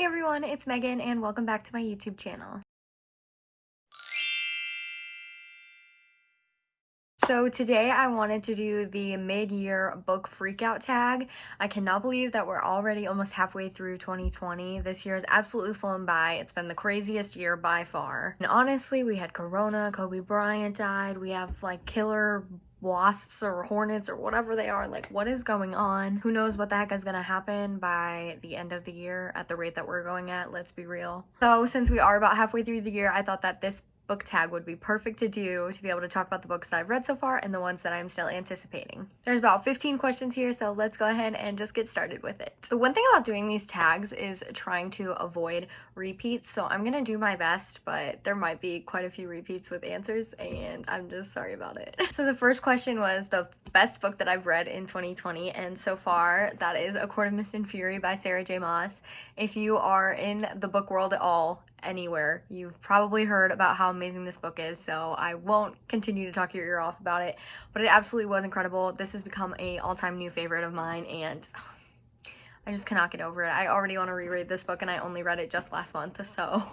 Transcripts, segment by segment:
everyone, it's Megan and welcome back to my YouTube channel. So today I wanted to do the mid-year book freakout tag. I cannot believe that we're already almost halfway through 2020. This year has absolutely flown by. It's been the craziest year by far. And honestly, we had Corona, Kobe Bryant died, we have like killer wasps or hornets or whatever they are. Like, what is going on? Who knows what the heck is gonna happen by the end of the year at the rate that we're going at, let's be real. So since we are about halfway through the year, I thought that this book tag would be perfect to do to be able to talk about the books that I've read so far and the ones that I'm still anticipating. There's about 15 questions here, so let's go ahead and just get started with it. So one thing about doing these tags is trying to avoid repeats, so I'm gonna do my best, but there might be quite a few repeats with answers and I'm just sorry about it. So the first question was the best book that I've read in 2020, and so far that is A Court of Mist and Fury by Sarah J. Maas. If you are in the book world at all, anywhere, you've probably heard about how amazing this book is, so I won't continue to talk your ear off about it, but it absolutely was incredible. This has become a all-time new favorite of mine and I just cannot get over it. I already want to reread this book and I only read it just last month, so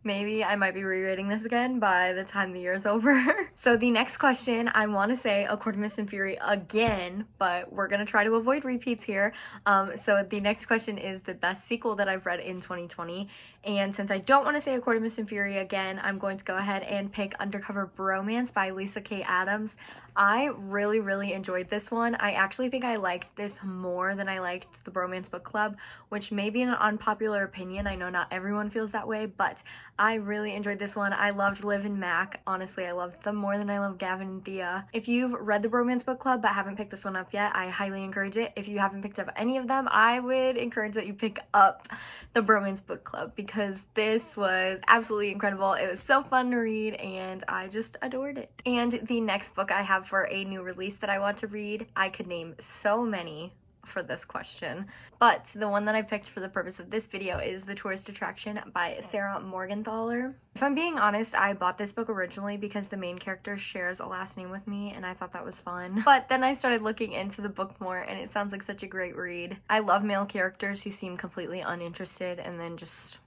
maybe I might be rereading this again by the time the year is over. So the next question, I want to say A Court of Mist and Fury again, but we're going to try to avoid repeats here. So the next question is the best sequel that I've read in 2020. And since I don't want to say A Court of Mist and Fury again, I'm going to go ahead and pick Undercover Bromance by Lisa K. Adams. I really enjoyed this one. I actually think I liked this more than I liked the Bromance Book Club, which may be an unpopular opinion. I know not everyone feels that way, but I really enjoyed this one. I loved Liv and Mac. Honestly, I loved them more than I love Gavin and Thea. If you've read the Bromance Book Club but haven't picked this one up yet, I highly encourage it. If you haven't picked up any of them, I would encourage that you pick up the Bromance Book Club because this was absolutely incredible. It was so fun to read and I just adored it. And the next book I have for a new release that I want to read, I could name so many for this question, but the one that I picked for the purpose of this video is The Tourist Attraction by Sarah Morgenthaler. If I'm being honest, I bought this book originally because the main character shares a last name with me and I thought that was fun, but then I started looking into the book more and it sounds like such a great read. I love male characters who seem completely uninterested and then just,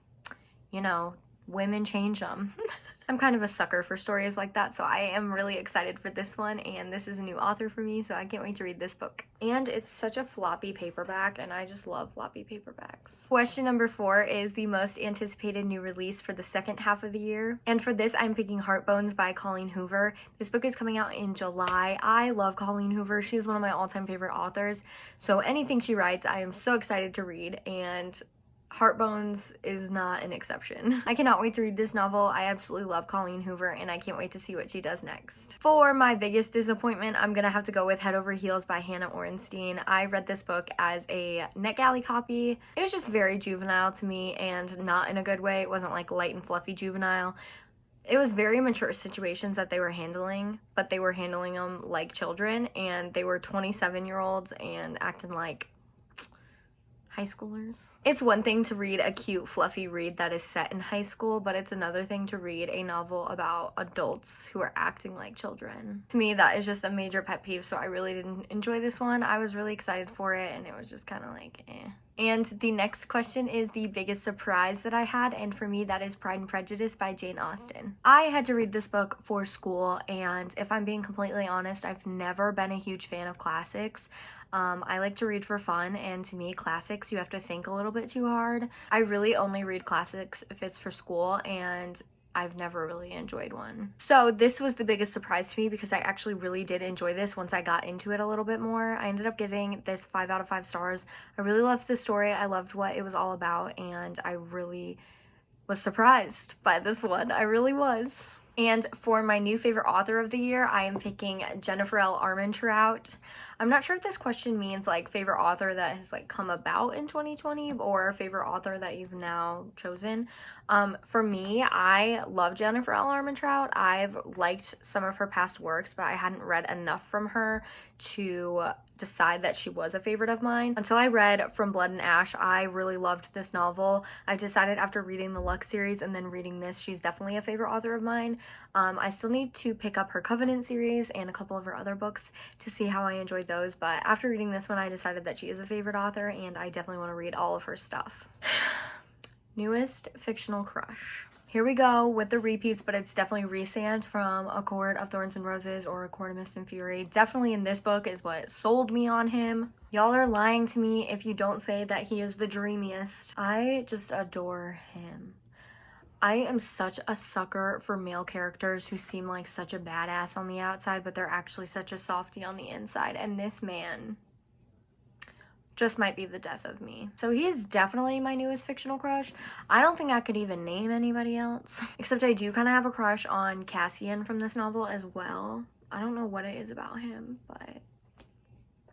you know, women change them. I'm kind of a sucker for stories like that, so I am really excited for this one, and this is a new author for me, so I can't wait to read this book. And it's such a floppy paperback, and I just love floppy paperbacks. Question number 4 is the most anticipated new release for the second half of the year, and for this I'm picking Heartbones by Colleen Hoover. This book is coming out in July. I love Colleen Hoover. She's one of my all-time favorite authors, so anything she writes I am so excited to read, and Heartbones is not an exception. I cannot wait to read this novel. I absolutely love Colleen Hoover and I can't wait to see what she does next. For my biggest disappointment, I'm gonna have to go with Head Over Heels by Hannah Orenstein. I read this book as a NetGalley copy. It was just very juvenile to me and not in a good way. It wasn't like light and fluffy juvenile. It was very mature situations that they were handling, but they were handling them like children and they were 27-year-olds and acting like high schoolers. It's one thing to read a cute fluffy read that is set in high school, but it's another thing to read a novel about adults who are acting like children. To me, that is just a major pet peeve, so I really didn't enjoy this one. I was really excited for it and it was just kind of like eh. And the next question is the biggest surprise that I had, and for me that is Pride and Prejudice by Jane Austen. I had to read this book for school, and if I'm being completely honest, I've never been a huge fan of classics. I like to read for fun, and to me, classics, you have to think a little bit too hard. I really only read classics if it's for school, and I've never really enjoyed one. So this was the biggest surprise to me because I actually really did enjoy this once I got into it a little bit more. I ended up giving this 5 out of 5 stars. I really loved the story. I loved what it was all about, and I really was surprised by this one. I really was. And for my new favorite author of the year, I am picking Jennifer L. Armentrout. I'm not sure if this question means like favorite author that has like come about in 2020 or favorite author that you've now chosen. For me, I love Jennifer L. Armentrout. I've liked some of her past works, but I hadn't read enough from her to decide that she was a favorite of mine. Until I read From Blood and Ash, I really loved this novel. I've decided after reading the Lux series and then reading this, she's definitely a favorite author of mine. I still need to pick up her Covenant series and a couple of her other books to see how I enjoyed those, but after reading this one, I decided that she is a favorite author and I definitely want to read all of her stuff. Newest fictional crush. Here we go with the repeats, but it's definitely Rhysand from A Court of Thorns and Roses or A Court of Mist and Fury. Definitely in this book is what sold me on him. Y'all are lying to me if you don't say that he is the dreamiest. I just adore him. I am such a sucker for male characters who seem like such a badass on the outside, but they're actually such a softie on the inside. And this man just might be the death of me. So he is definitely my newest fictional crush. I don't think I could even name anybody else. Except I do kind of have a crush on Cassian from this novel as well. I don't know what it is about him, but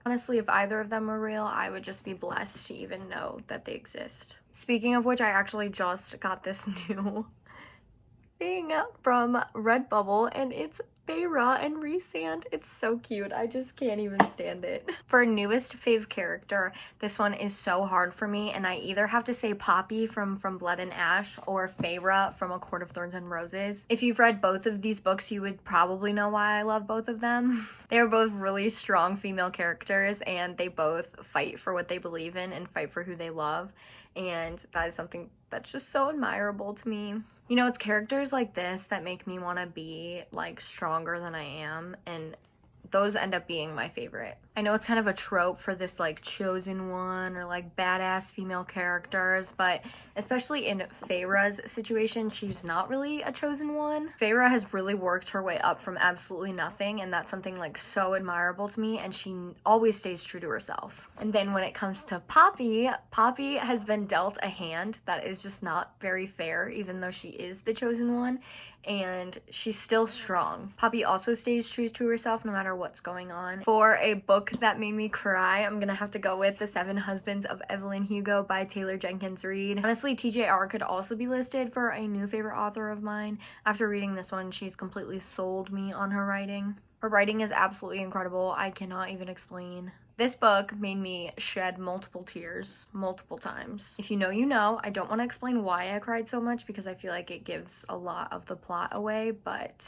honestly, if either of them were real, I would just be blessed to even know that they exist. Speaking of which, I actually just got this new thing from Redbubble, and it's Feyre and Rhysand. It's so cute. I just can't even stand it. For newest fave character, this one is so hard for me, and I either have to say Poppy from Blood and Ash or Feyre from A Court of Thorns and Roses. If you've read both of these books, you would probably know why I love both of them. They are both really strong female characters, and they both fight for what they believe in and fight for who they love, and that is something that's just so admirable to me. You know, it's characters like this that make me want to be, like, stronger than I am, and those end up being my favorite. I know it's kind of a trope for this, like, chosen one or, like, badass female characters, but especially in Feyre's situation, she's not really a chosen one. Feyre has really worked her way up from absolutely nothing, and that's something, like, so admirable to me, and she always stays true to herself. And then when it comes to Poppy, Poppy has been dealt a hand that is just not very fair, even though she is the chosen one, and she's still strong. Poppy also stays true to herself no matter what's going on. For a book that made me cry, I'm gonna have to go with The Seven Husbands of Evelyn Hugo by Taylor Jenkins Reid. Honestly, TJR could also be listed for a new favorite author of mine. After reading this one, she's completely sold me on her writing. Her writing is absolutely incredible. I cannot even explain. This book made me shed multiple tears, multiple times. If you know, you know. I don't want to explain why I cried so much because I feel like it gives a lot of the plot away, but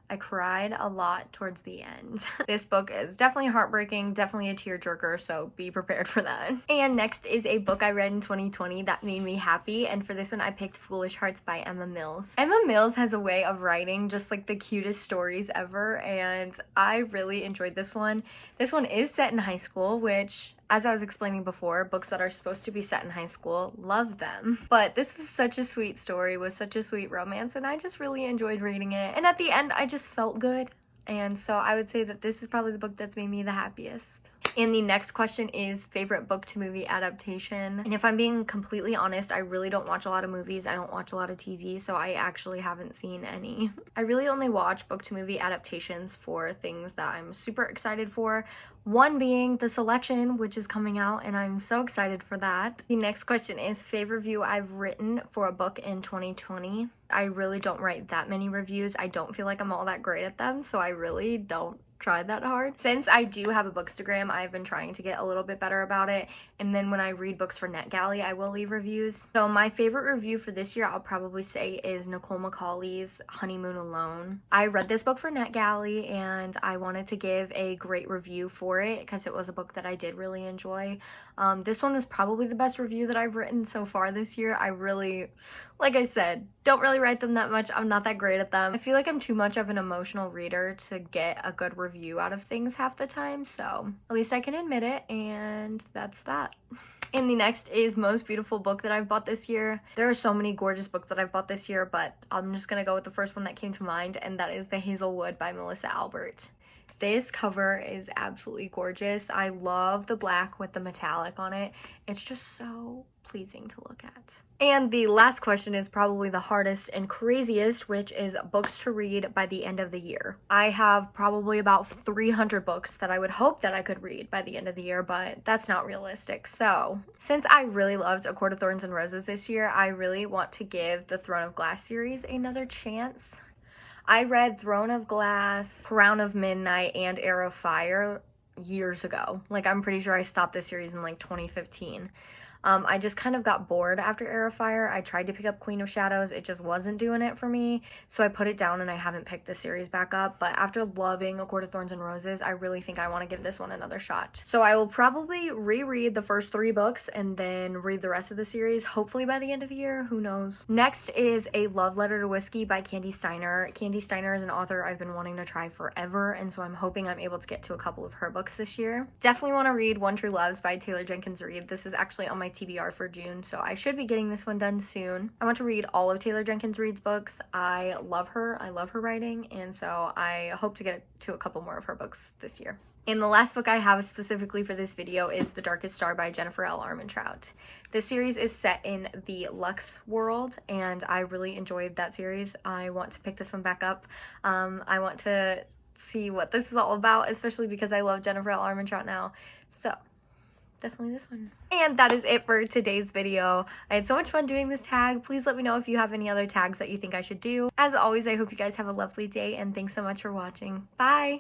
I cried a lot towards the end. This book is definitely heartbreaking, definitely a tearjerker, so be prepared for that. And next is a book I read in 2020 that made me happy, and for this one I picked Foolish Hearts by Emma Mills. Emma Mills has a way of writing just like the cutest stories ever, and I really enjoyed this one. This one is set in high school, which, as I was explaining before, books that are supposed to be set in high school, love them. But this was such a sweet story with such a sweet romance, and I just really enjoyed reading it. And at the end, I just felt good. And so I would say that this is probably the book that's made me the happiest. And the next question is favorite book to movie adaptation. And if I'm being completely honest, I really don't watch a lot of movies. I don't watch a lot of TV, so I actually haven't seen any. I really only watch book to movie adaptations for things that I'm super excited for. One being The Selection, which is coming out, and I'm so excited for that. The next question is favorite review I've written for a book in 2020. I really don't write that many reviews. I don't feel like I'm all that great at them, so I really don't try that hard. Since I do have a bookstagram, I've been trying to get a little bit better about it, and then when I read books for NetGalley, I will leave reviews. So my favorite review for this year, I'll probably say, is Nicole McCauley's Honeymoon Alone. I read this book for NetGalley, and I wanted to give a great review for it because it was a book that I did really enjoy. This one was probably the best review that I've written so far this year. I really, like I said, don't really write them that much. I'm not that great at them. I feel like I'm too much of an emotional reader to get a good review out of things half the time, so at least I can admit it, and that's that. And the next is most beautiful book that I've bought this year. There are so many gorgeous books that I've bought this year, but I'm just gonna go with the first one that came to mind, and that is The Hazelwood by Melissa Albert. This cover is absolutely gorgeous. I love the black with the metallic on it. It's just so pleasing to look at. And the last question is probably the hardest and craziest, which is books to read by the end of the year. I have probably about 300 books that I would hope that I could read by the end of the year, but that's not realistic. So since I really loved A Court of Thorns and Roses this year, I really want to give the Throne of Glass series another chance. I read Throne of Glass, Crown of Midnight, and Heir of Fire years ago. Like, I'm pretty sure I stopped this series in like 2015. I just kind of got bored after Heir of Fire. I tried to pick up Queen of Shadows. It just wasn't doing it for me. So I put it down and I haven't picked the series back up. But after loving A Court of Thorns and Roses, I really think I want to give this one another shot. So I will probably reread the first 3 books and then read the rest of the series, hopefully by the end of the year. Who knows? Next is A Love Letter to Whiskey by Candy Steiner. Candy Steiner is an author I've been wanting to try forever, and so I'm hoping I'm able to get to a couple of her books this year. Definitely want to read One True Loves by Taylor Jenkins Reid. This is actually on my TBR for June, so I should be getting this one done soon. I want to read all of Taylor Jenkins Reid's books. I love her writing, and so I hope to get to a couple more of her books this year. And the last book I have specifically for this video is The Darkest Star by Jennifer L. Armentrout. This series is set in the Lux world, and I really enjoyed that series. I want to pick this one back up. I want to see what this is all about, especially because I love Jennifer L. Armentrout now. So definitely this one. And that is it for today's video. I had so much fun doing this tag. Please let me know if you have any other tags that you think I should do. As always, I hope you guys have a lovely day, and thanks so much for watching. Bye!